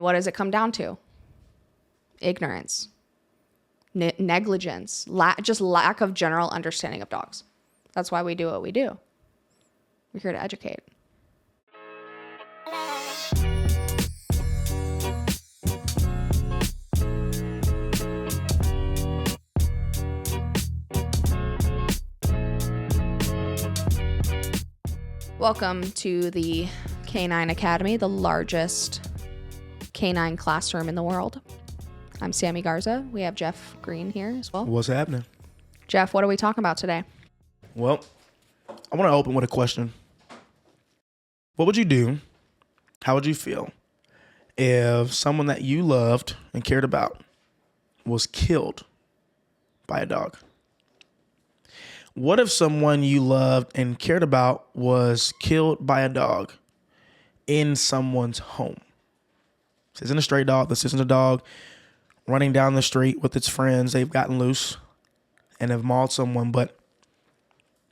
What does it come down to? Ignorance, negligence, just lack of general understanding of dogs. That's why we do what we do. We're here to educate. Welcome to the Canine Academy, the largest canine classroom in the world. I'm Sami Garza. We have Jeff Greene here as well. What's happening? Jeff, what are we talking about today? Well, I want to open with a question. What would you do? How would you feel if someone that you loved and cared about was killed by a dog? What if someone you loved and cared about was killed by a dog in someone's home? This isn't a stray dog. This isn't a dog running down the street with its friends. They've gotten loose and have mauled someone. But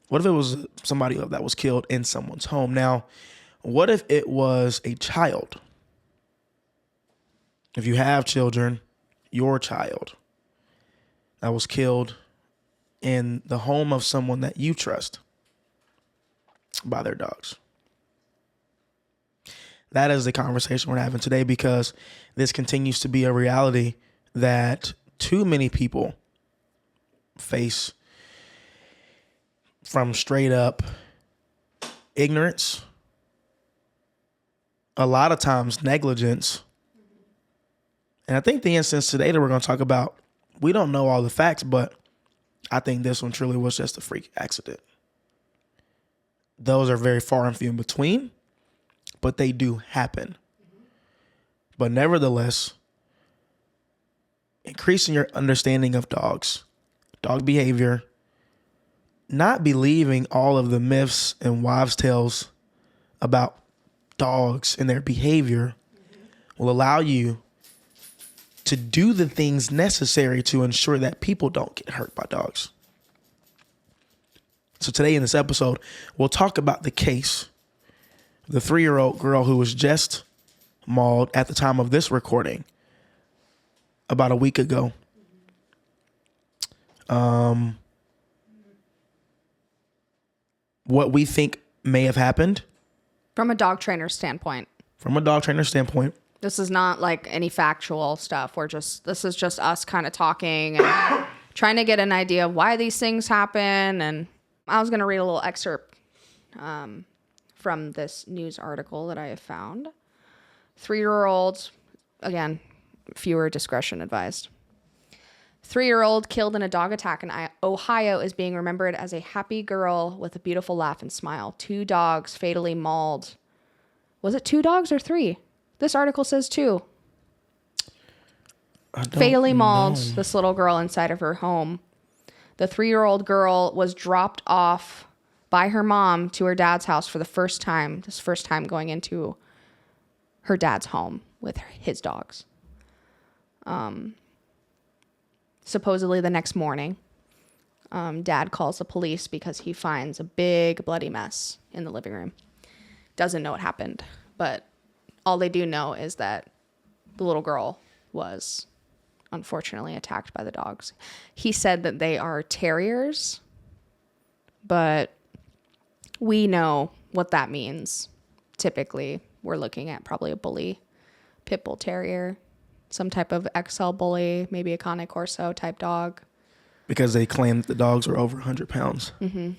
what if it was somebody that was killed in someone's home? Now, what if it was a child? If you have children, your child that was killed in the home of someone that you trust by their dogs. That is the conversation we're having today, because this continues to be a reality that too many people face, from straight up ignorance, a lot of times negligence. And I think the instance today that we're going to talk about, we don't know all the facts, but I think this one truly was just a freak accident. Those are very far and few in between, but they do happen. But nevertheless, increasing your understanding of dogs, dog behavior, not believing all of the myths and wives' tales about dogs and their behavior will allow you to do the things necessary to ensure that people don't get hurt by dogs. So today in this episode, we'll talk about the case, the 3-year-old girl who was just mauled at the time of this recording about a week ago. What we think may have happened. From a dog trainer standpoint. This is not like any factual stuff. This is just us kind of talking and trying to get an idea of why these things happen. And I was going to read a little excerpt from this news article that I have found. 3-year-old, again, viewer discretion advised. 3-year-old killed in a dog attack in Ohio is being remembered as a happy girl with a beautiful laugh and smile. 2 dogs fatally mauled. Was it 2 dogs or 3? This article says 2. Fatally mauled this little girl inside of her home. The 3-year-old girl was dropped off by her mom to her dad's house for the first time. This first time going into her dad's home with his dogs. Supposedly the next morning, dad calls the police because he finds a big bloody mess in the living room. Doesn't know what happened, but all they do know is that the little girl was unfortunately attacked by the dogs. He said that they are terriers, but we know what that means. Typically, we're looking at probably a bully, pit bull terrier, some type of XL bully, maybe a Cane Corso type dog. Because they claim that the dogs are over 100 pounds. Mm-hmm.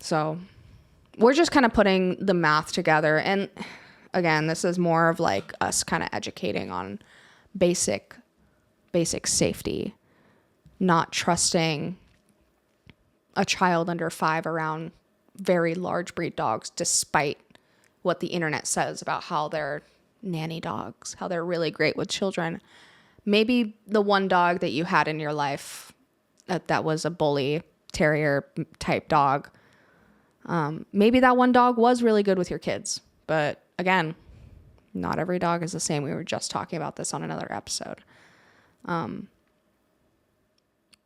So we're just kind of putting the math together. And again, this is more of like us kind of educating on basic safety, not trusting a child under 5 around very large breed dogs, despite what the internet says about how they're nanny dogs, how they're really great with children. Maybe the one dog that you had in your life that was a bully terrier type dog, maybe that one dog was really good with your kids. But again, not every dog is the same. We were just talking about this on another episode.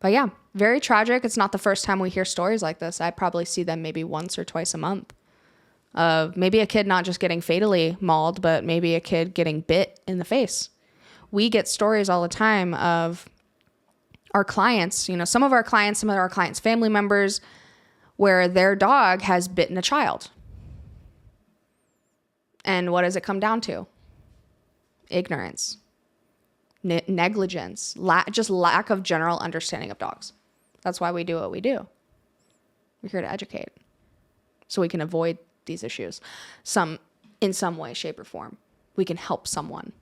But yeah, very tragic. It's not the first time we hear stories like this. I probably see them maybe once or twice a month. of maybe a kid not just getting fatally mauled, but maybe a kid getting bit in the face. We get stories all the time of our clients, some of our clients' family members, where their dog has bitten a child. And what does it come down to? Ignorance, negligence, just lack of general understanding of dogs. That's why we do what we do. We're here to educate so we can avoid these issues in some way, shape, or form. We can help someone.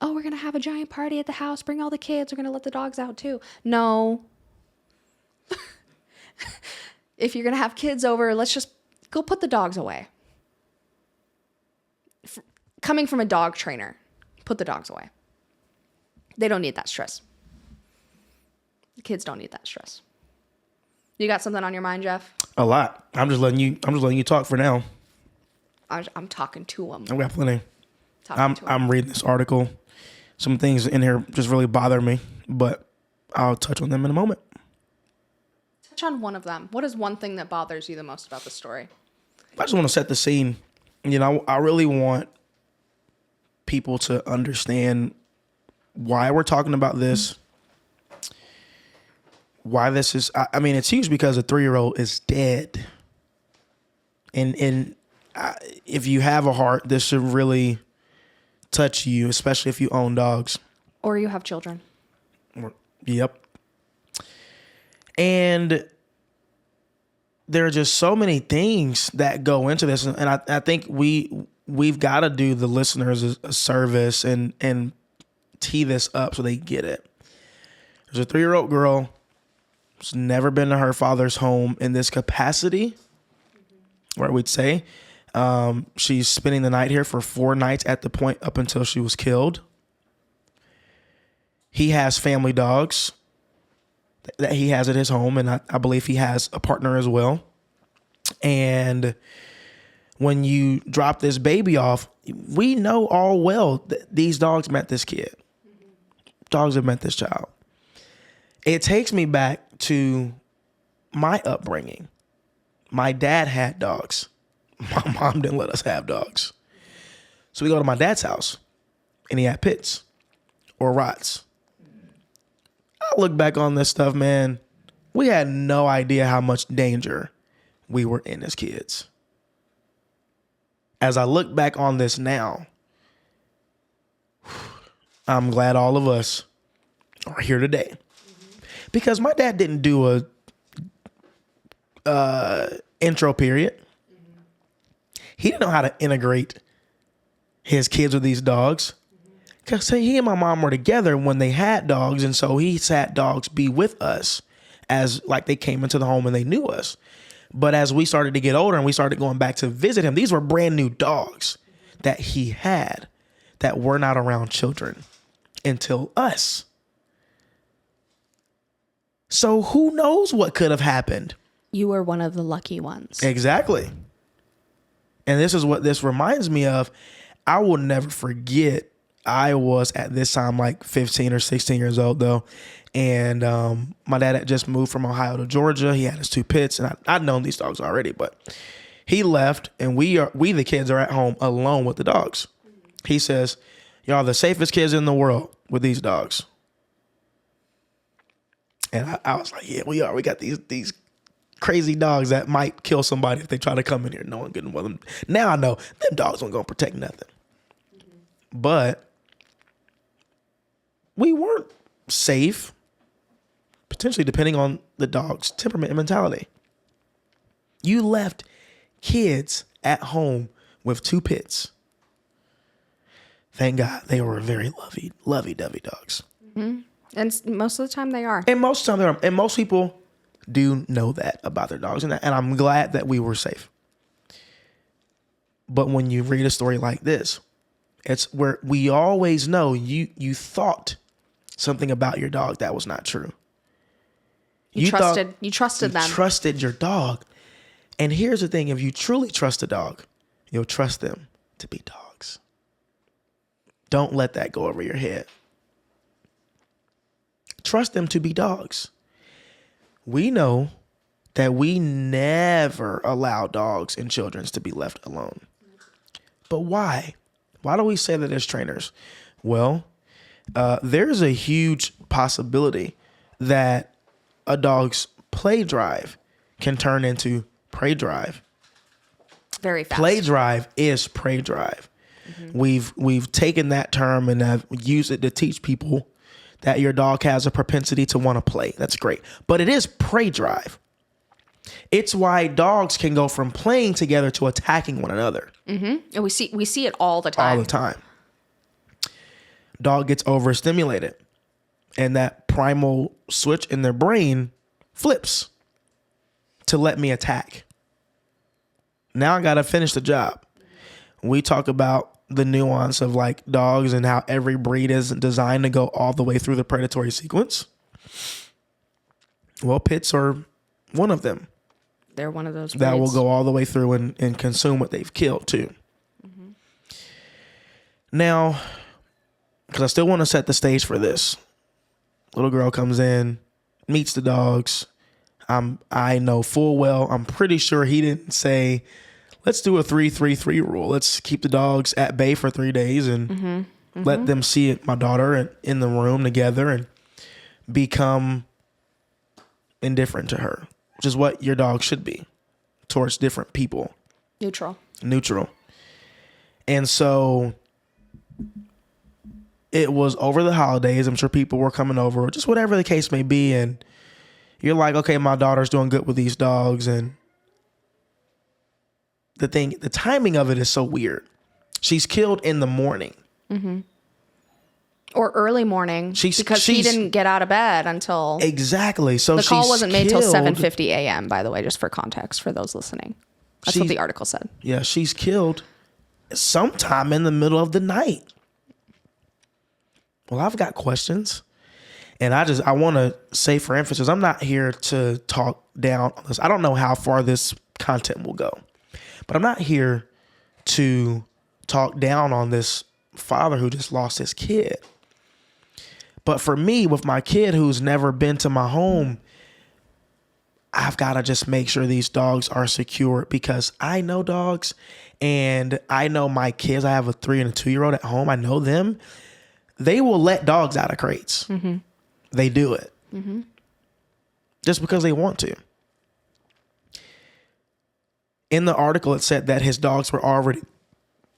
Oh, we're going to have a giant party at the house. Bring all the kids. We're going to let the dogs out too. No. If you're going to have kids over, let's just go put the dogs away. Coming from a dog trainer, put the dogs away. They don't need that stress. The kids don't need that stress. You got something on your mind, Jeff? A lot. I'm just letting you talk for now. I'm talking to them. I've got plenty. I'm reading this article. Some things in here just really bother me, but I'll touch on them in a moment. Touch on one of them. What is one thing that bothers you the most about the story? I just want to set the scene. I really want people to understand why we're talking about this. Why this is, it's huge because a 3-year-old is dead. And if you have a heart, this should really touch you, especially if you own dogs. Or you have children. Yep. And there are just so many things that go into this. And I think we've got to do the listeners a service and tee this up so they get it. There's a 3-year-old girl who's never been to her father's home in this capacity, where we'd say. She's spending the night here for 4 nights at the point up until she was killed. He has family dogs that he has at his home, and I believe he has a partner as well. And when you drop this baby off, we know all well that these dogs met this kid. Dogs have met this child. It takes me back to my upbringing. My dad had dogs. My mom didn't let us have dogs. So we go to my dad's house, and he had pits or rots. I look back on this stuff, man. We had no idea how much danger we were in as kids. As I look back on this now, I'm glad all of us are here today. Because my dad didn't do a intro period. He didn't know how to integrate his kids with these dogs. Because he and my mom were together when they had dogs, and so he sat dogs be with us as like they came into the home and they knew us. But as we started to get older and we started going back to visit him, these were brand new dogs that he had that were not around children until us. So who knows what could have happened? You were one of the lucky ones. Exactly. And this is what this reminds me of. I will never forget. I was at this time like 15 or 16 years old though. And my dad had just moved from Ohio to Georgia. He had his 2 pits, and I'd known these dogs already, but he left, and we the kids are at home alone with the dogs. He says, "Y'all are the safest kids in the world with these dogs." And I was like, "Yeah, we are. We got these crazy dogs that might kill somebody if they try to come in here. No one getting with them." Now I know them dogs aren't gonna protect nothing. But we weren't safe, potentially depending on the dog's temperament and mentality. You left kids at home with 2 pits. Thank God they were very lovey-dovey dogs. Mm-hmm. And most of the time they are. And most of the time they are. And most people do know that about their dogs. And I'm glad that we were safe. But when you read a story like this, it's where we always know you thought something about your dog that was not true. You trusted them. You trusted your dog. And here's the thing. If you truly trust a dog, you'll trust them to be dogs. Don't let that go over your head. Trust them to be dogs. We know that we never allow dogs and children to be left alone. But why? Why do we say that as trainers? Well, there's a huge possibility that a dog's play drive can turn into prey drive. Very fast. Play drive is prey drive. We've taken that term and have used it to teach people that your dog has a propensity to want to play. That's great. But it is prey drive. It's why dogs can go from playing together to attacking one another. And we see it all the time. All the time. Dog gets overstimulated, and that primal switch in their brain flips to let me attack. Now I got to finish the job. We talk about the nuance of like dogs and how every breed is designed to go all the way through the predatory sequence. Well, pits are one of them. They're one of those breeds. That will go all the way through and consume what they've killed too. Now, because I still want to set the stage for this. Little girl comes in, meets the dogs. I know full well, I'm pretty sure he didn't say, let's do a 3-3-3 rule. Let's keep the dogs at bay for 3 days and let them see my daughter in the room together and become indifferent to her, which is what your dog should be towards different people. Neutral. And so it was over the holidays. I'm sure people were coming over, or just whatever the case may be. And you're like, okay, my daughter's doing good with these dogs. And the timing of it is so weird. She's killed in the morning. Or early morning, because he didn't get out of bed until... Exactly. So the call wasn't made till 7:50 a.m., by the way, just for context for those listening. That's what the article said. Yeah, she's killed sometime in the middle of the night. Well, I've got questions. And I want to say for emphasis, I'm not here to talk down on this. I don't know how far this content will go. But I'm not here to talk down on this father who just lost his kid. But for me, with my kid who's never been to my home, I've got to just make sure these dogs are secure, because I know dogs and I know my kids. I have a 3 and a 2-year-old at home. I know them. They will let dogs out of crates. They do it just because they want to. In the article, it said that his dogs were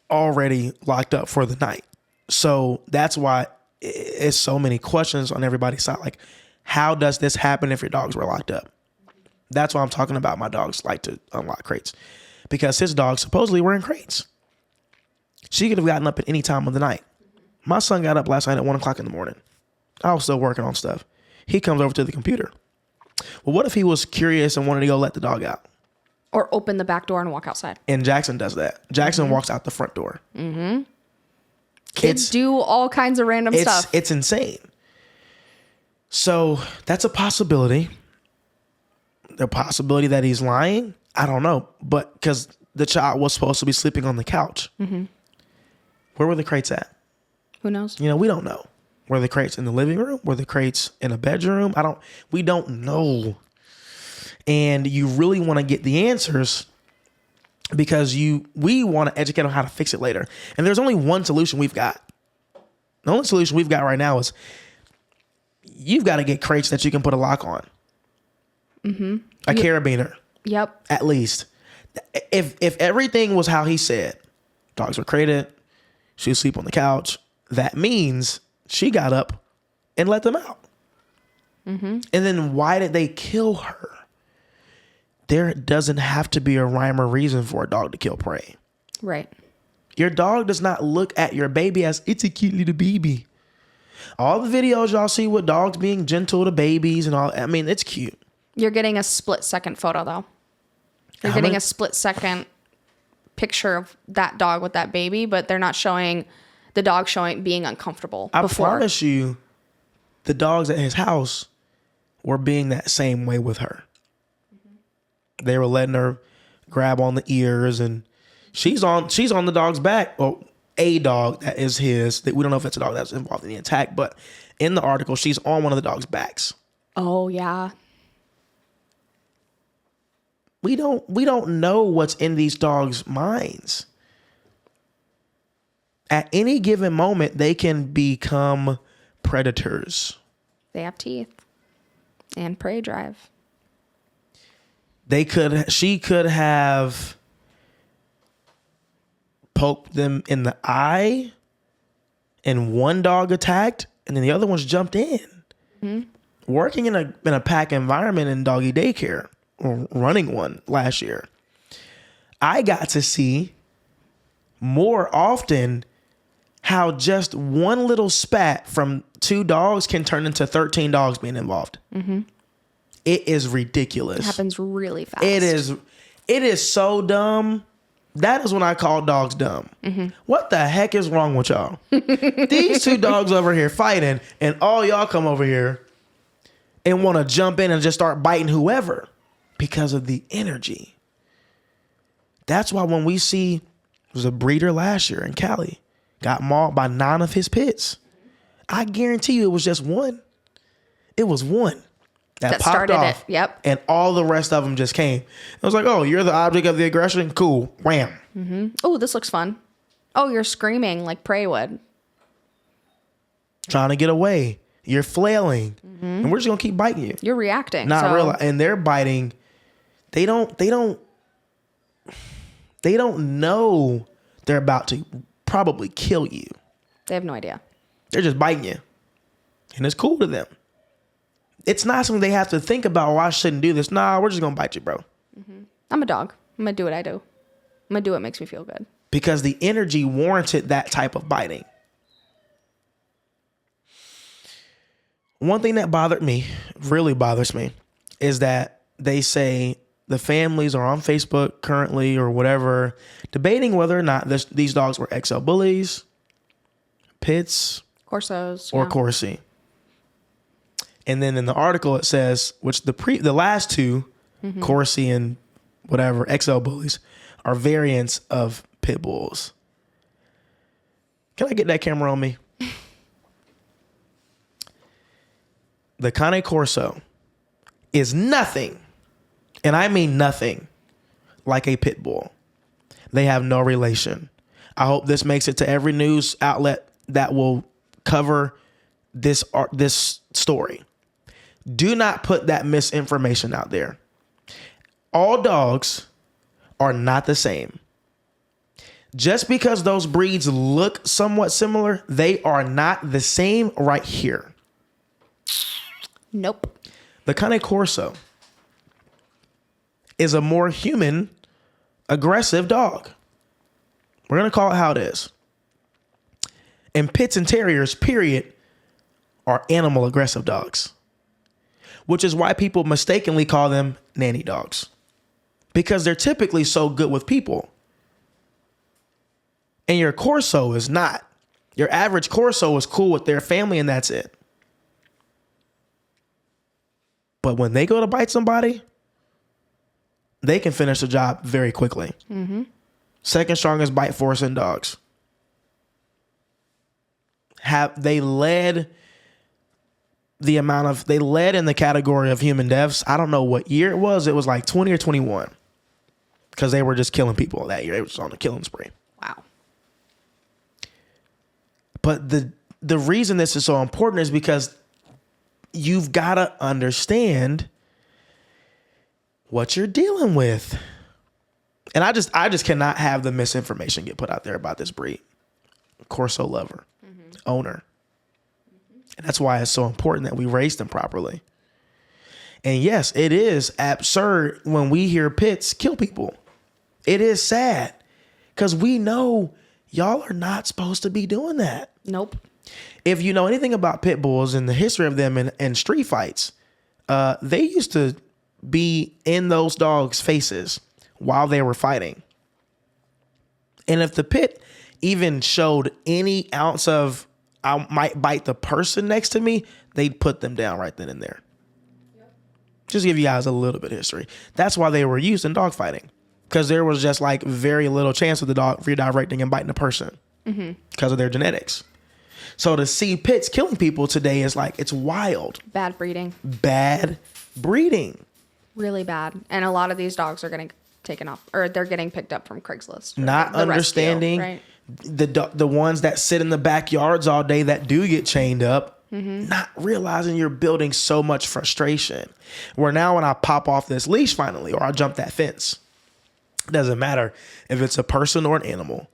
already locked up for the night. So that's why it's so many questions on everybody's side. Like, how does this happen if your dogs were locked up? That's why I'm talking about my dogs like to unlock crates, because his dogs supposedly were in crates. She could have gotten up at any time of the night. My son got up last night at 1:00 in the morning. I was still working on stuff. He comes over to the computer. Well, what if he was curious and wanted to go let the dog out? Or open the back door and walk outside. And Jackson does that. Jackson walks out the front door. Kids do all kinds of random stuff. It's insane. So that's a possibility. The possibility that he's lying, I don't know. But because the child was supposed to be sleeping on the couch. Where were the crates at? Who knows? We don't know. Were the crates in the living room? Were the crates in a bedroom? We don't know. And you really want to get the answers, because we want to educate on how to fix it later. And there's only one solution we've got. The only solution we've got right now is you've got to get crates that you can put a lock on. A carabiner. Yep. At least. If everything was how he said, dogs were crated, she was asleep on the couch, that means she got up and let them out. And then why did they kill her? There doesn't have to be a rhyme or reason for a dog to kill prey. Right. Your dog does not look at your baby as it's a cute little baby. All the videos y'all see with dogs being gentle to babies and all, I mean, it's cute. You're getting a split-second photo, though. You're getting a split-second picture of that dog with that baby, but they're not showing the dog being uncomfortable before. I promise you, the dogs at his house were being that same way with her. They were letting her grab on the ears, and she's on the dog's back. Well, a dog that is his. That we don't know if it's a dog that's involved in the attack, but in the article, she's on one of the dog's backs. Oh yeah. We don't know what's in these dogs' minds. At any given moment, they can become predators. They have teeth and prey drive. She could have poked them in the eye and one dog attacked and then the other ones jumped in. Mm-hmm. Working in a pack environment in doggy daycare, or running one last year, I got to see more often how just one little spat from 2 dogs can turn into 13 dogs being involved. Mm-hmm. It is ridiculous. It happens really fast. It is so dumb. That is when I call dogs dumb. Mm-hmm. What the heck is wrong with y'all? These 2 dogs over here fighting, and all y'all come over here and want to jump in and just start biting whoever because of the energy. That's why when we see, there was a breeder last year in Cali, got mauled by 9 of his pits. I guarantee you it was just one. It was one that popped started off. It. Yep. And all the rest of them just came. I was like, oh, you're the object of the aggression? Cool. Wham. Mm-hmm. Oh, this looks fun. Oh, you're screaming like prey would. Trying to get away. You're flailing. Mm-hmm. And we're just going to keep biting you. You're reacting. Not real. And they're biting. They don't know they're about to probably kill you. They have no idea. They're just biting you. And it's cool to them. It's not something they have to think about, oh, I shouldn't do this. Nah, we're just going to bite you, bro. Mm-hmm. I'm a dog. I'm going to do what I do. I'm going to do what makes me feel good. Because the energy warranted that type of biting. One thing that really bothers me, is that they say the families are on Facebook currently or whatever, debating whether or not these dogs were XL bullies, pits, Corsos, or Corsi. And then in the article it says, which the last 2, mm-hmm. Corsi and whatever, XL bullies, are variants of pit bulls. Can I get that camera on me? The Cane Corso is nothing, and I mean nothing, like a pit bull. They have no relation. I hope this makes it to every news outlet that will cover this story. Do not put that misinformation out there. All dogs are not the same. Just because those breeds look somewhat similar, they are not the same right here. Nope. The Cane Corso is a more human, aggressive dog. We're going to call it how it is. And pits and terriers, period, are animal aggressive dogs. Which is why people mistakenly call them nanny dogs. Because they're typically so good with people. And your Corso is not. Your average Corso is cool with their family and that's it. But when they go to bite somebody, they can finish the job very quickly. Mm-hmm. Second strongest bite force in dogs. They led in the category of human deaths. I don't know what year it was. It was like 20 or 21. Because they were just killing people that year. It was on a killing spree. Wow. But the reason this is so important is because you've got to understand what you're dealing with. And I just cannot have the misinformation get put out there about this breed. Corso lover, mm-hmm. owner. Mm-hmm. And that's why it's so important that we raise them properly. And yes, it is absurd when we hear pits kill people. It is sad because we know y'all are not supposed to be doing that. Nope. If you know anything about pit bulls and the history of them in street fights, they used to be in those dogs' faces while they were fighting. And if the pit even showed any ounce of, I might bite the person next to me, they'd put them down right then and there. Yep. Just give you guys a little bit of history. That's why they were used in dog fighting. Because there was just like very little chance of the dog redirecting and biting a person because of their genetics. So to see pits killing people today is like, it's wild. Bad breeding. Bad breeding. really bad. And a lot of these dogs are getting taken off, or they're getting picked up from Craigslist. Not understanding rescue, right? the ones that sit in the backyards all day that do get chained up. Not realizing you're building so much frustration. Where now when I pop off this leash finally, or I jump that fence, it doesn't matter if it's a person or an animal.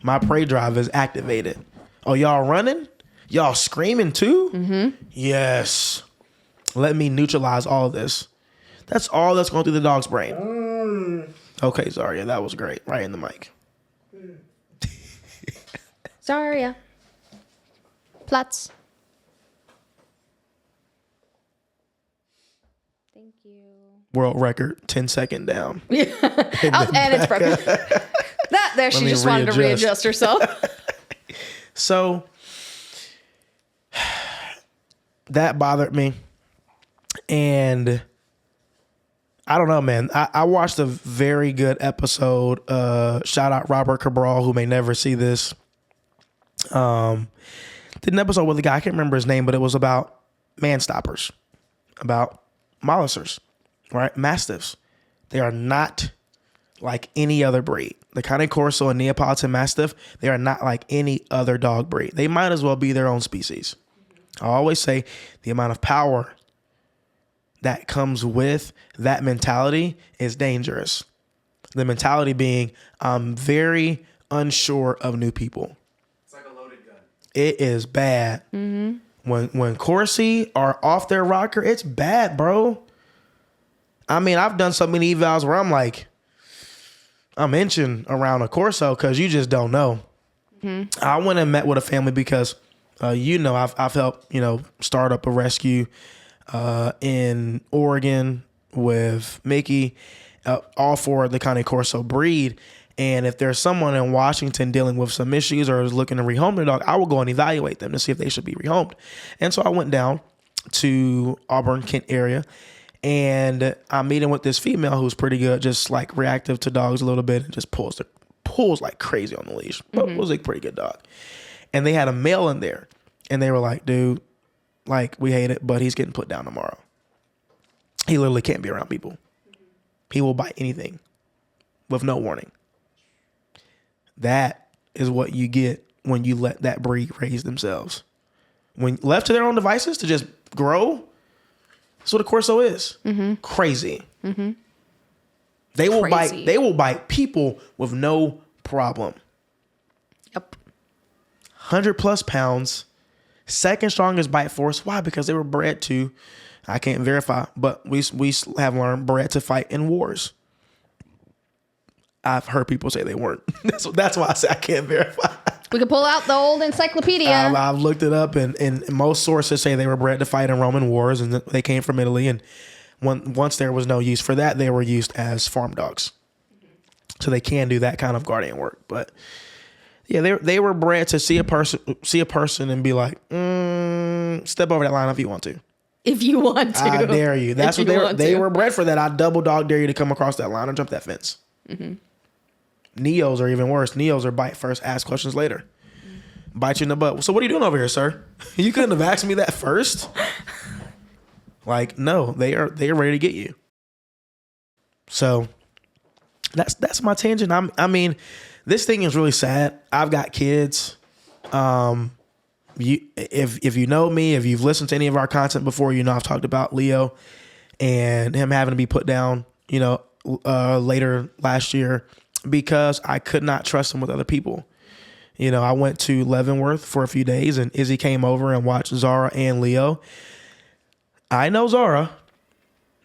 My prey drive is activated. Oh, y'all running? Y'all screaming too? Yes. Let me neutralize all of this. That's all that's going through the dog's brain. Okay, Zaria, that was great. Right in the mic. Zaria. Platz. Thank you. World record, 10-second down. And it's broken. There, she just wanted to readjust herself. So that bothered me. And I don't know, man. I watched a very good episode. Shout out Robert Cabral, who may never see this. Did an episode with a guy, I can't remember his name, but it was about man stoppers, about mollicers, right? Mastiffs. They are not like any other breed. The Cane Corso and Neapolitan Mastiff, they are not like any other dog breed. They might as well be their own species. I always say the amount of power that comes with that mentality is dangerous. The mentality being, I'm very unsure of new people. It's like a loaded gun. It is bad. When Corsi are off their rocker, it's bad, bro. I mean, I've done so many evals where I'm like, I'm inching around a Corso because you just don't know. I went and met with a family because, I've helped, start up a rescue in Oregon with Mickey, all for the Cane Corso breed. And if there's someone in Washington dealing with some issues or is looking to rehome their dog, I will go and evaluate them to see if they should be rehomed. And so I went down to Auburn, Kent area, and I'm meeting with this female who's pretty good, just like reactive to dogs a little bit, and just pulls like crazy on the leash, but was a pretty good dog. And they had a male in there, and they were like, dude, like, we hate it, but he's getting put down tomorrow. He literally can't be around people. He will bite anything with no warning. That is what you get when you let that breed raise themselves. When left to their own devices to just grow, that's what a Corso is. Crazy. They will bite. They will bite people with no problem. Yep. 100+ pounds. Second strongest bite force. Why? Because they were bred to. I can't verify, but we have learned bred to fight in wars. I've heard people say they weren't. That's why I say I can't verify. We could pull out the old encyclopedia. I've looked it up, and most sources say they were bred to fight in Roman wars, and they came from Italy. And once there was no use for that, they were used as farm dogs. So they can do that kind of guardian work. But yeah, they were bred to see a person and be like, step over that line if you want to. If you want to. I dare you. That's what they were bred for. That I double dog dare you to come across that line and jump that fence. Neos are even worse. Neos are bite first, ask questions later. Bite you in the butt. So what are you doing over here, sir? You couldn't have asked me that first. Like, no, they are ready to get you. So that's my tangent. I mean, this thing is really sad. I've got kids. If you know me, if you've listened to any of our content before, I've talked about Leo and him having to be put down, later last year because I could not trust him with other people. I went to Leavenworth for a few days, and Izzy came over and watched Zara and Leo. I know Zara,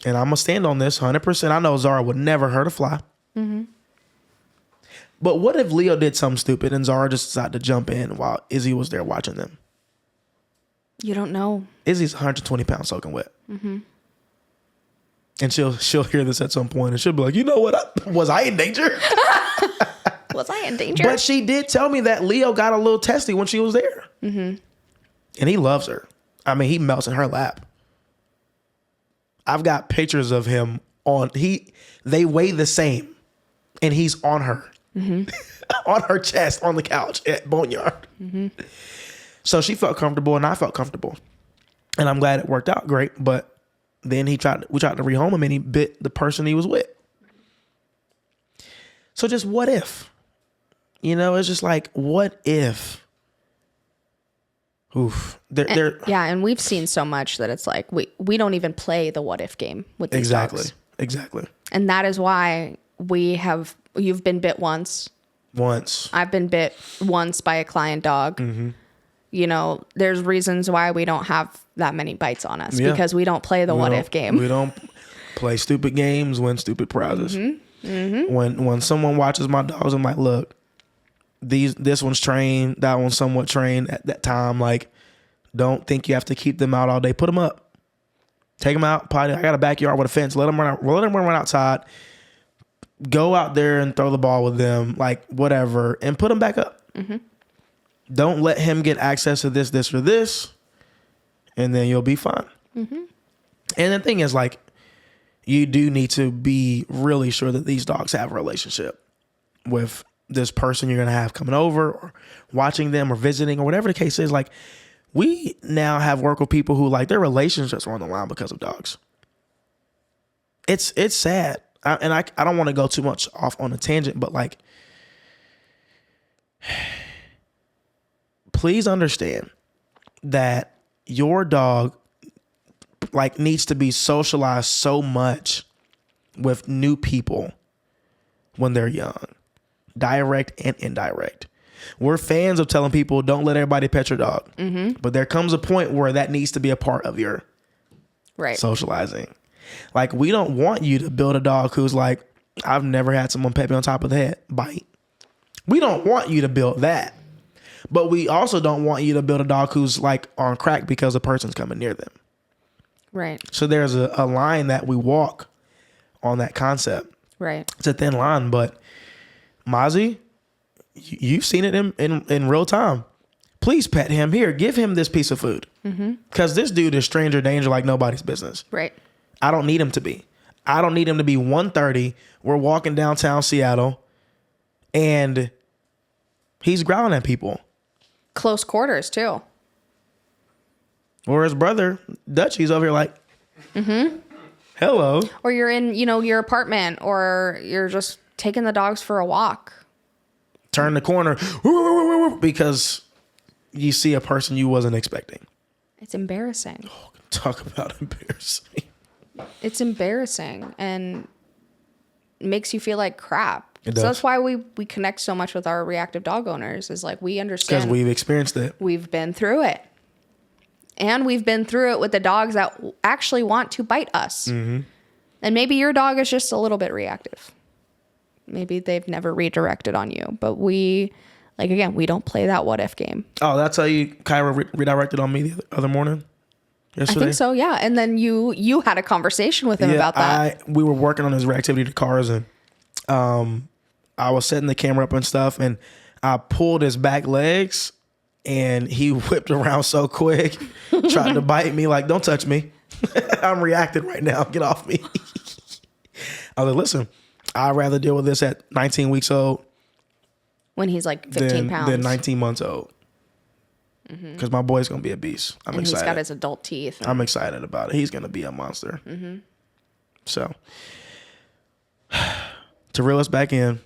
and I'm going to stand on this 100%. I know Zara would never hurt a fly. But what if Leo did something stupid and Zara just decided to jump in while Izzy was there watching them? You don't know. Izzy's 120 pounds soaking wet. And she'll hear this at some point, and she'll be like, you know what? Was I in danger? Was I in danger? But she did tell me that Leo got a little testy when she was there. And he loves her. I mean, he melts in her lap. I've got pictures of him they weigh the same, and he's on her. On her chest, on the couch at Boneyard. So she felt comfortable, and I felt comfortable. And I'm glad it worked out great, but Then we tried to rehome him and he bit the person he was with. So just what if? You know, it's just like, what if? Oof. Yeah, and we've seen so much that it's like we don't even play the what if game with these dogs. Exactly. And that is why you've been bit once. I've been bit once by a client dog. Mm-hmm. You know, there's reasons why we don't have that many bites on us because we don't play the what if game. We don't play stupid games, win stupid prizes. Mm-hmm. Mm-hmm. When someone watches my dogs, I'm like, look, this one's trained, that one's somewhat trained at that time. Like, don't think you have to keep them out all day. Put them up, take them out. Potty. I got a backyard with a fence. Let them run outside. Go out there and throw the ball with them, like whatever, and put them back up. Mm-hmm. Don't let him get access to this, or this, and then you'll be fine. Mm-hmm. And the thing is, like, you do need to be really sure that these dogs have a relationship with this person you're going to have coming over or watching them or visiting or whatever the case is. Like, we now have worked with people who, like, their relationships are on the line because of dogs. It's sad. I don't want to go too much off on a tangent, but like, please understand that your dog like needs to be socialized so much with new people when they're young, direct and indirect. We're fans of telling people don't let everybody pet your dog, but there comes a point where that needs to be a part of your socializing. Like, we don't want you to build a dog who's like, I've never had someone pet me on top of the head, bite. We don't want you to build that. But we also don't want you to build a dog who's like on crack because a person's coming near them. Right. So there's a line that we walk on that concept. Right. It's a thin line, but Mozzie, you've seen it in real time. Please pet him. Here, give him this piece of food. Because this dude is stranger danger like nobody's business. Right. I don't need him to be. I don't need him to be 1:30. We're walking downtown Seattle, and he's growling at people. Close quarters, too. Or his brother, Dutchie's over here like, hello. Or you're in, your apartment, or you're just taking the dogs for a walk. Turn the corner because you see a person you wasn't expecting. It's embarrassing. Oh, talk about embarrassing. It's embarrassing and makes you feel like crap. It does. So that's why we connect so much with our reactive dog owners, is like, we understand. Because we've experienced it. We've been through it. And we've been through it with the dogs that actually want to bite us. Mm-hmm. And maybe your dog is just a little bit reactive. Maybe they've never redirected on you. But we don't play that what if game. Oh, that's how Kyra redirected on me the other morning? Yesterday? I think so, yeah. And then you had a conversation with him about that. We were working on his reactivity to cars, and I was setting the camera up and stuff, and I pulled his back legs, and he whipped around so quick, tried to bite me like, don't touch me. I'm reacting right now. Get off me. I was like, listen, I'd rather deal with this at 19 weeks old. When he's like 15 pounds. Than 19 months old. Because my boy's going to be a beast. I'm excited. He's got his adult teeth. I'm excited about it. He's going to be a monster. So, to reel us back in,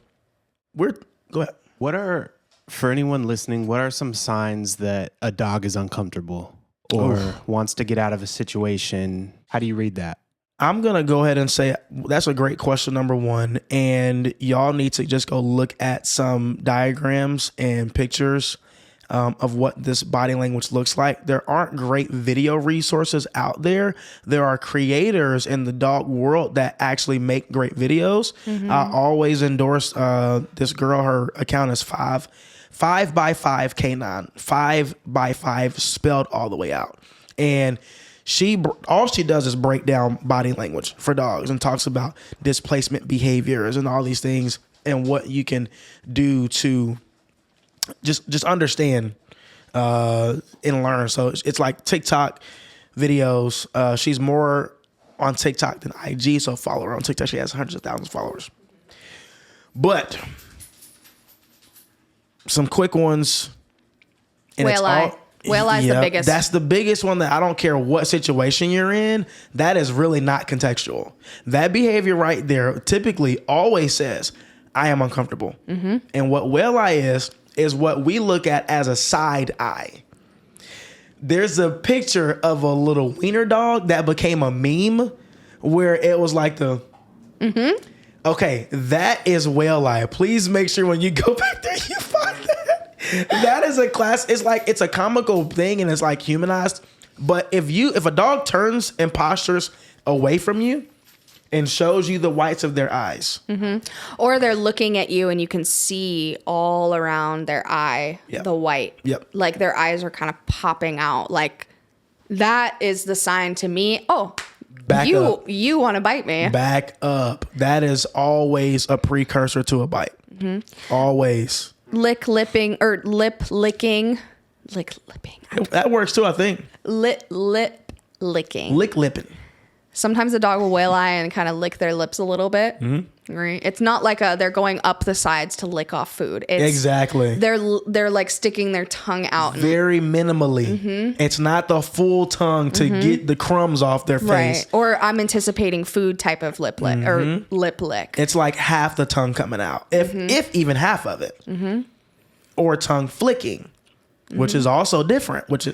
go ahead. For anyone listening, what are some signs that a dog is uncomfortable or wants to get out of a situation? How do you read that? I'm going to go ahead and say that's a great question, number one. And y'all need to just go look at some diagrams and pictures of what this body language looks like. There aren't great video resources out there. There are creators in the dog world that actually make great videos. I always endorse this girl. Her account is 5x5 K9, 5x5 spelled all the way out. And all she does is break down body language for dogs and talks about displacement behaviors and all these things and what you can do to just understand and learn. So it's like TikTok videos. She's more on TikTok than IG, so follow her on TikTok. She has hundreds of thousands of followers. But some quick ones. And Whale eye. Whale eye's the biggest. That's the biggest one that I don't care what situation you're in. That is really not contextual. That behavior right there typically always says, I am uncomfortable. Mm-hmm. And what whale eye is what we look at as a side eye. There's a picture of a little wiener dog that became a meme where it was like the... Mm-hmm. Okay, that is whale eye. Please make sure when you go back there, you find that. That is a class. It's like, it's a comical thing and it's like humanized. But if a dog turns and postures away from you and shows you the whites of their eyes. Mm-hmm. Or they're looking at you and you can see all around their eye, the white. Yep. Like their eyes are kind of popping out. Like that is the sign to me. Oh, Back up. You want to bite me. Back up. That is always a precursor to a bite. Mm-hmm. Always. Lip licking. That works too, I think. Lip licking. Lick lipping. Sometimes the dog will whale eye and kind of lick their lips a little bit. Mm-hmm. Right? It's not like they're going up the sides to lick off food. Exactly. They're like sticking their tongue out. Very minimally. Mm-hmm. It's not the full tongue to get the crumbs off their face. Right. Or I'm anticipating food type of lip lick or lip lick. It's like half the tongue coming out, if even half of it. Mm-hmm. Or tongue flicking, which is also different, which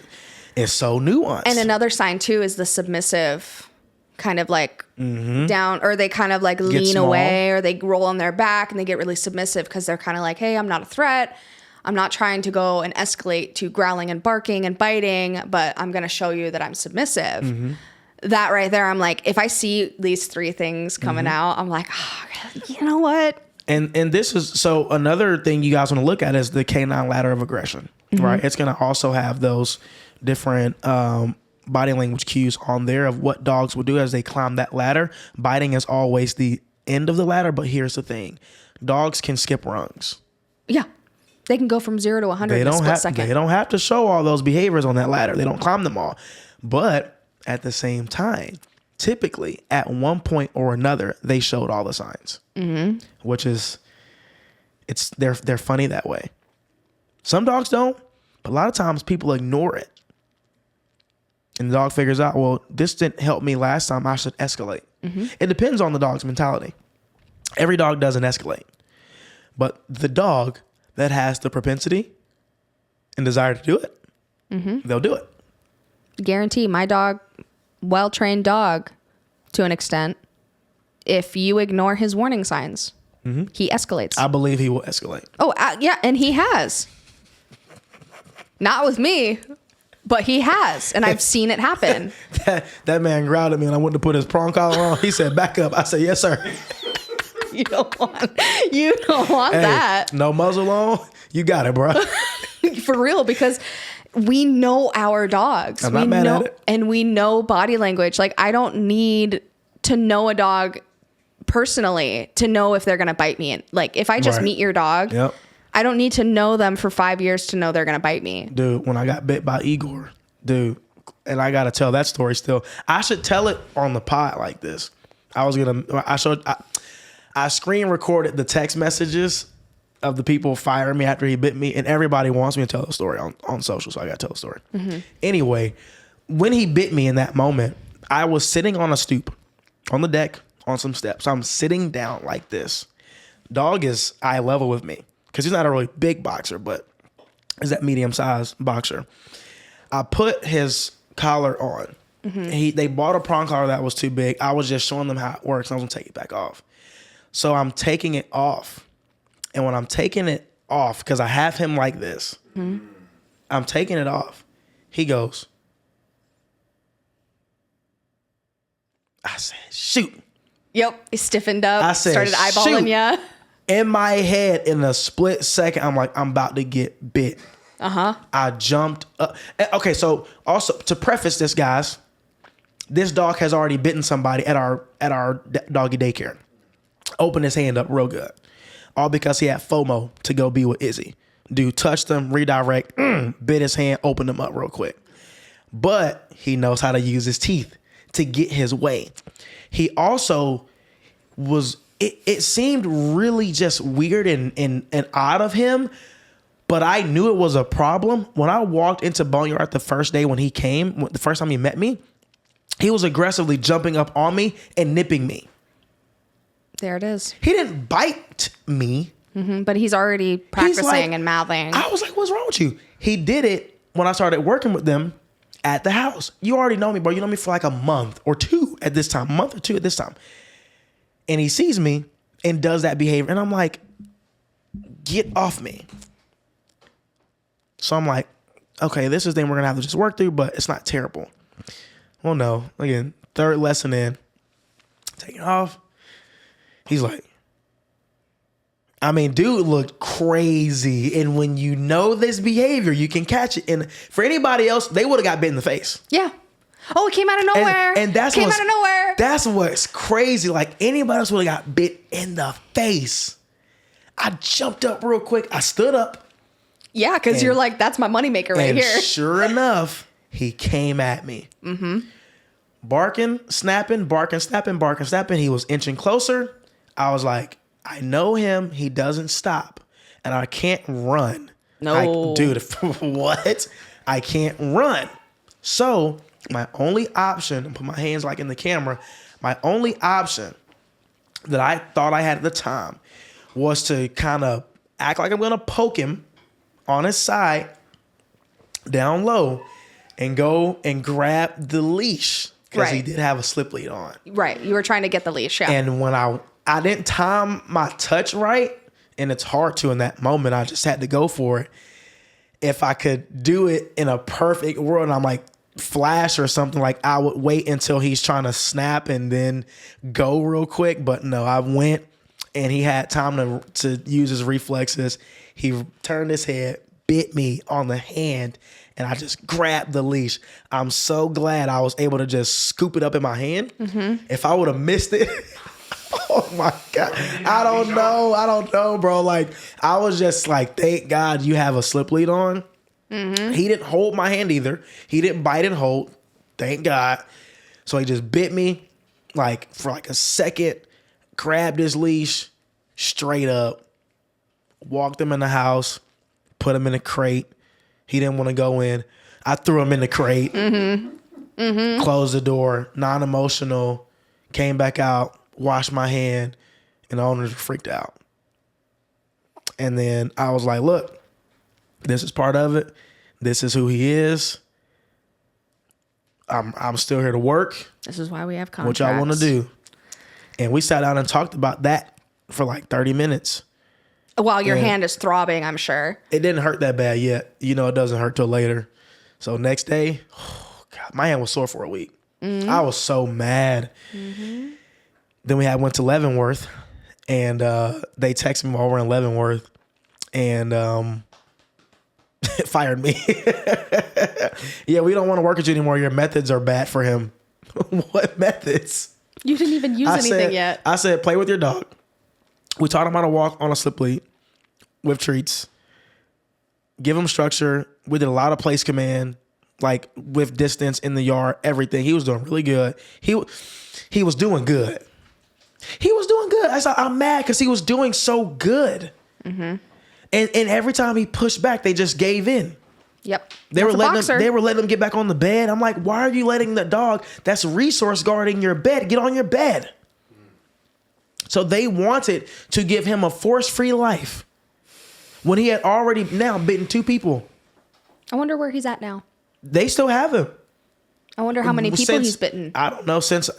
is so nuanced. And another sign too is the submissive kind of like down, or they kind of like lean away, or they roll on their back and they get really submissive because they're kind of like, hey, I'm not a threat. I'm not trying to go and escalate to growling and barking and biting, but I'm going to show you that I'm submissive. Mm-hmm. That right there, I'm like, if I see these three things coming out, I'm like, oh, you know what? And this is, so another thing you guys want to look at is the canine ladder of aggression, right? It's going to also have those different body language cues on there of what dogs will do as they climb that ladder. Biting is always the end of the ladder, but here's the thing. Dogs can skip rungs. Yeah. They can go from 0 to 100 in a split second. They don't have to show all those behaviors on that ladder. They don't climb them all. But at the same time, typically at one point or another, they showed all the signs, which is, they're funny that way. Some dogs don't, but a lot of times people ignore it. And the dog figures out, well, this didn't help me last time. I should escalate. Mm-hmm. It depends on the dog's mentality. Every dog doesn't escalate. But the dog that has the propensity and desire to do it, they'll do it. Guarantee my dog, well-trained dog to an extent, if you ignore his warning signs, he escalates. I believe he will escalate. Oh, yeah, and he has. Not with me. But he has, and I've seen it happen. that man growled at me, and I went to put his prong collar on. He said, "Back up." I said, "Yes, sir." You don't want that. No muzzle on. You got it, bro. For real, because we know our dogs. I'm not mad at it. And we know body language. Like, I don't need to know a dog personally to know if they're going to bite me. Like, if I just meet your dog. Yep. I don't need to know them for 5 years to know they're going to bite me. Dude, when I got bit by Igor, and I got to tell that story still. I should tell it on the pod like this. I screen recorded the text messages of the people firing me after he bit me, and everybody wants me to tell the story on social, so I got to tell the story. Mm-hmm. Anyway, when he bit me in that moment, I was sitting on a stoop on the deck on some steps. I'm sitting down like this. Dog is eye level with me. Because he's not a really big boxer, but he's that medium-sized boxer. I put his collar on. Mm-hmm. They bought a prong collar that was too big. I was just showing them how it works, and I was going to take it back off. So I'm taking it off. And when I'm taking it off, because I have him like this, I'm taking it off. He goes, I said, shoot. Yep. He stiffened up. I said, started eyeballing you. In my head, in a split second, I'm like, I'm about to get bit. I jumped up. Okay, so also to preface this, guys, this dog has already bitten somebody at our doggy daycare. Opened his hand up real good. All because he had FOMO to go be with Izzy. Dude touched him, redirect, bit his hand, opened him up real quick. But he knows how to use his teeth to get his way. He also was... It seemed really just weird and odd of him, But I knew it was a problem. When I walked into Boneyard the first day when he came, the first time he met me, he was aggressively jumping up on me and nipping me. There it is. He didn't bite me. But he's already practicing and mouthing. I was like, what's wrong with you? He did it when I started working with them at the house. You already know me, bro. You know me for like a month or two at this time. And he sees me and does that behavior. And I'm like, get off me. So I'm like, okay, this is the thing we're going to have to just work through, but it's not terrible. Well, no. Again, third lesson in. Take it off. He's like, I mean, dude looked crazy. And when you know this behavior, you can catch it. And for anybody else, they would have got bit in the face. Yeah. Oh, it came out of nowhere. And that's came out of nowhere. That's what's crazy. Like anybody else would have got bit in the face. I jumped up real quick. I stood up. Yeah, because you're like, that's my moneymaker right here. Sure enough, he came at me. Barking, snapping, barking, snapping, barking, snapping. He was inching closer. I was like, I know him. He doesn't stop. And I can't run. No. Dude, what? I can't run. So my only option, put my hands like in the camera, my only option that I thought I had at the time was to kind of act like I'm going to poke him on his side, down low, and go and grab the leash. Because he did have a slip lead on. Right. You were trying to get the leash, yeah. And when I didn't time my touch right, and it's hard to in that moment, I just had to go for it. If I could do it in a perfect world, and I'm like Flash or something, like I would wait until he's trying to snap and then go real quick. But no, I went and he had time to use his reflexes. He turned his head, bit me on the hand, and I just grabbed the leash. I'm so glad I was able to just scoop it up in my hand. If I would have missed it, oh my God. I don't know, bro. Like, I was just like, thank God you have a slip lead on. He didn't hold my hand either. He didn't bite and hold. Thank God. So he just bit me like for like a second, grabbed his leash straight up, walked him in the house, put him in a crate. He didn't want to go in. I threw him in the crate, closed the door, non-emotional, came back out, washed my hand, and the owners freaked out. And then I was like, look, this is part of it. This is who he is. I'm still here to work. This is why we have contracts. What y'all want to do? And we sat down and talked about that for like 30 minutes. While your hand is throbbing, I'm sure. It didn't hurt that bad yet. You know, it doesn't hurt till later. So next day, oh God, my hand was sore for a week. I was so mad. Then we went to Leavenworth, and they texted me while we're in Leavenworth, and fired me. Yeah, we don't want to work with you anymore. Your methods are bad for him. What methods? You didn't even use anything yet. I said, play with your dog. We taught him how to walk on a slip lead with treats. Give him structure. We did a lot of place command, like with distance in the yard, everything. He was doing really good. He was doing good. He was doing good. I'm mad because he was doing so good. And every time he pushed back, they just gave in. Yep. They were letting him get back on the bed. I'm like, why are you letting the dog that's resource guarding your bed get on your bed? So they wanted to give him a force-free life when he had already now bitten 2 people. I wonder where he's at now. They still have him. I wonder how many people he's bitten. I don't know. Since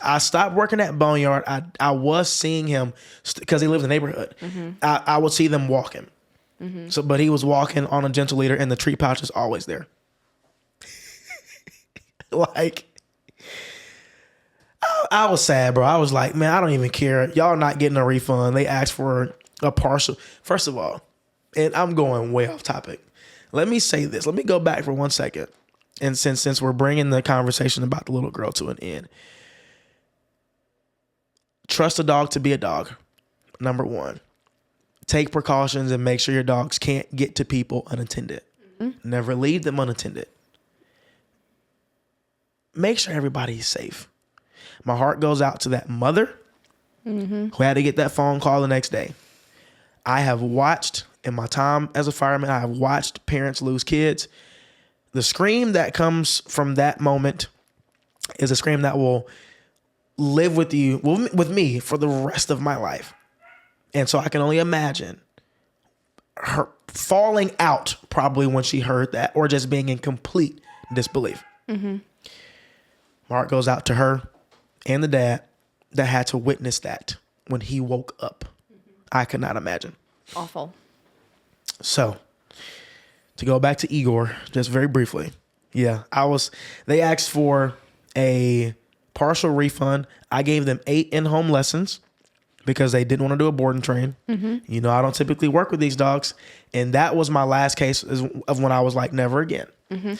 I stopped working at Boneyard, I was seeing him because he lived in the neighborhood. I would see them walking. So, but he was walking on a gentle leader, and the treat pouch is always there. Like, I was sad, bro. I was like, man, I don't even care. Y'all not getting a refund. They asked for a partial. First of all, and I'm going way off topic. Let me say this. Let me go back for 1 second. And since we're bringing the conversation about the little girl to an end, trust a dog to be a dog. Number 1, take precautions and make sure your dogs can't get to people unattended. Never leave them unattended. Make sure everybody's safe. My heart goes out to that mother who had to get that phone call the next day. I have watched in my time as a fireman, I have watched parents lose kids. The scream that comes from that moment is a scream that will live with you, with me for the rest of my life. And so I can only imagine her falling out probably when she heard that, or just being in complete disbelief. Mm-hmm. My heart goes out to her and the dad that had to witness that when he woke up. I could not imagine. Awful. So, to go back to Igor, just very briefly. Yeah, they asked for a partial refund. I gave them 8 in-home lessons because they didn't want to do a board and train. Mm-hmm. You know, I don't typically work with these dogs. And that was my last case of when I was like, never again. Mm-hmm.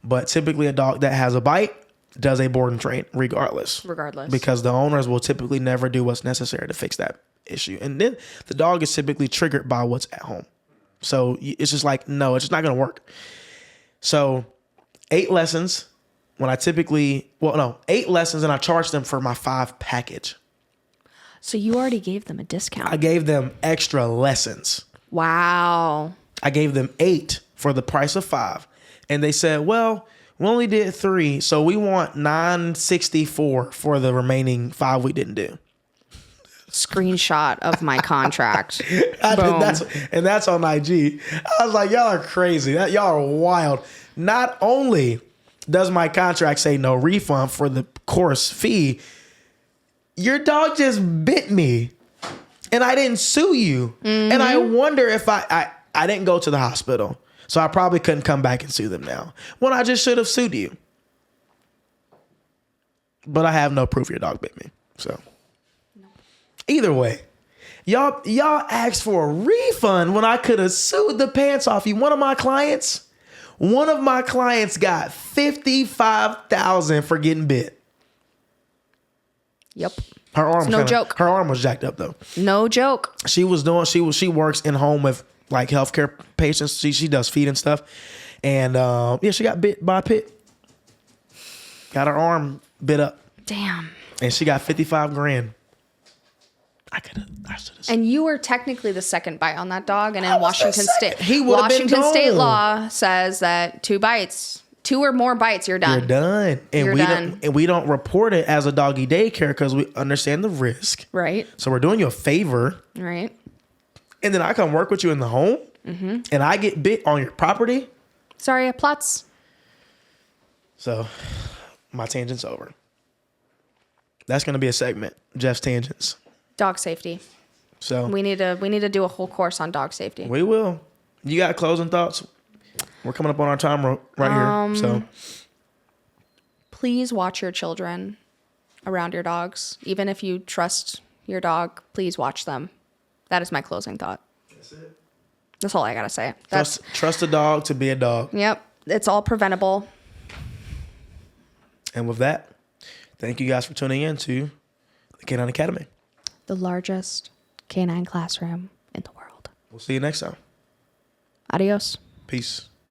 But typically a dog that has a bite does a board and train regardless. Because the owners will typically never do what's necessary to fix that issue. And then the dog is typically triggered by what's at home. So it's just like, no, it's just not going to work. So 8 lessons when I 8 lessons, and I charged them for my 5 package. So you already gave them a discount. I gave them extra lessons. Wow. I gave them 8 for the price of 5. And they said, well, we only did 3, so we want $964 for the remaining 5 we didn't do. Screenshot of my contract. That's on IG. I was like, y'all are crazy. Y'all are wild. Not only does my contract say no refund for the course fee, your dog just bit me and I didn't sue you. Mm-hmm. And I wonder if I didn't go to the hospital. So I probably couldn't come back and sue them now, when I just should have sued you. But I have no proof your dog bit me. So either way, y'all asked for a refund when I could have sued the pants off you. One of my clients got $55,000 for getting bit. Yep. Her arm, no joke. Her arm was jacked up though. No joke. She works in home with like healthcare patients. She does feed and stuff. And she got bit by a pit. Got her arm bit up. Damn. And she got $55,000. I should have. And you were technically the second bite on that dog. And in Washington State law says that 2 or more bites, you're done. You're done. And we don't report it as a doggy daycare because we understand the risk. Right. So we're doing you a favor. Right. And then I come work with you in the home. Mm-hmm. And I get bit on your property. Sorry, plots. So my tangent's over. That's going to be a segment. Jeff's tangents. Dog safety. So we need to do a whole course on dog safety. We will. You got closing thoughts? We're coming up on our time right here. So please watch your children around your dogs. Even if you trust your dog, please watch them. That is my closing thought. That's it. That's all I gotta say. Trust a dog to be a dog. Yep. It's all preventable. And with that, thank you guys for tuning in to the Canine Academy. The largest canine classroom in the world. We'll see you next time. Adios. Peace.